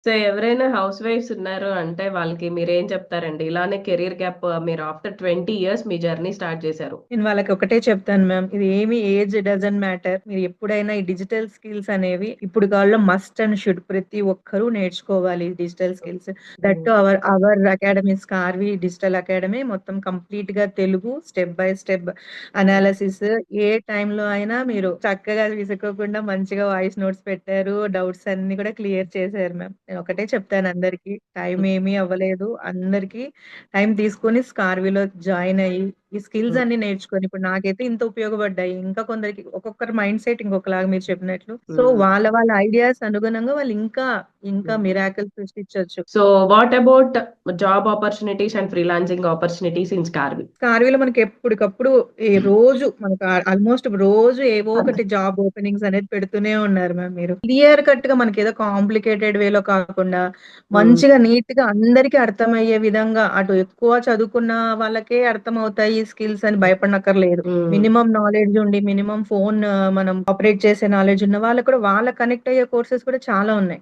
So, ఎవరైనా house wives ఉన్నారు అంటే వాళ్ళకి మీరేం చెప్తారండి? ఇలానే కెరియర్ గ్యాప్ మీరు ఆఫ్టర్ 20 ఇయర్స్ మీ జర్నీ స్టార్ట్ చేశారు. నేను వాళ్ళకి ఒకటే చెప్తాను మ్యామ్. ఇది ఏమి ఏజ్ డజంట్ మ్యాటర్. మీరు ఎప్పుడైనా ఈ డిజిటల్ స్కిల్స్ అనేవి ఇప్పుడు కాలంలో మస్ట్ అండ్ షుడ్ ప్రతి ఒక్కరూ నేర్చుకోవాలి డిజిటల్ స్కిల్స్. దట్ హ్మ్. To our our academies Karvy digital academy మొత్తం కంప్లీట్‌గా తెలుగు స్టెప్ బై స్టెప్ హ్మ్. అనాలిసిస్ ఏ టైంలో అయినా మీరు చక్కగా విసుక్కోకుండా మంచిగా వాయిస్ నోట్స్ పెట్టారు. డౌట్స్ అన్నీ కూడా క్లియర్ చేశారు మ్యామ్. నేను ఒకటే చెప్తాను అందరికి. టైం హ్మ్. ఏమీ అవ్వలేదు. అందరికి టైం తీసుకొని స్కార్విలో జాయిన్ అయ్యి ఈ స్కిల్స్ హ్మ్. అన్ని నేర్చుకొని ఇప్పుడు నాకైతే ఇంత ఉపయోగపడ్డాయి. ఇంకా కొందరికి ఒక్కొక్కరి మైండ్ సెట్ ఇంకొకలాగా మీరు చెప్పినట్లు. సో, హ్మ్. వాళ్ళ ఐడియాస్ అనుగుణంగా వాళ్ళు ఇంకా హ్మ్. మిరాకిల్ సృష్టించొచ్చు. So, what about job opportunities and freelancing opportunities in Karvy? కార్వీలో మనకి ఎప్పటికప్పుడు రోజు మనకు ఆల్మోస్ట్ రోజు ఏవో ఒకటి జాబ్ ఓపెనింగ్స్ అనేది పెడుతూనే ఉన్నారు మ్యామ్ మీరు. క్లియర్ కట్‌గా మనకేదో కాంప్లికేటెడ్ వేలో కాకుండా హ్మ్. మంచిగా నీట్‌గా అందరికీ అర్థమయ్యే విధంగా అటు ఎక్కువ చదువుకున్న వాళ్ళకే అర్థమవుతాయి స్కిల్స్ అని భయపడనక్కర్లేదు. హ్మ్. మినిమమ్ నాలెడ్జ్ ఉండి, మినిమమ్ ఫోన్ మనం ఆపరేట్ చేసే నాలెడ్జ్ ఉన్న వాళ్ళకి కూడా వాళ్ళకి కనెక్ట్ అయ్యే కోర్సెస్ కూడా చాలా ఉన్నాయి.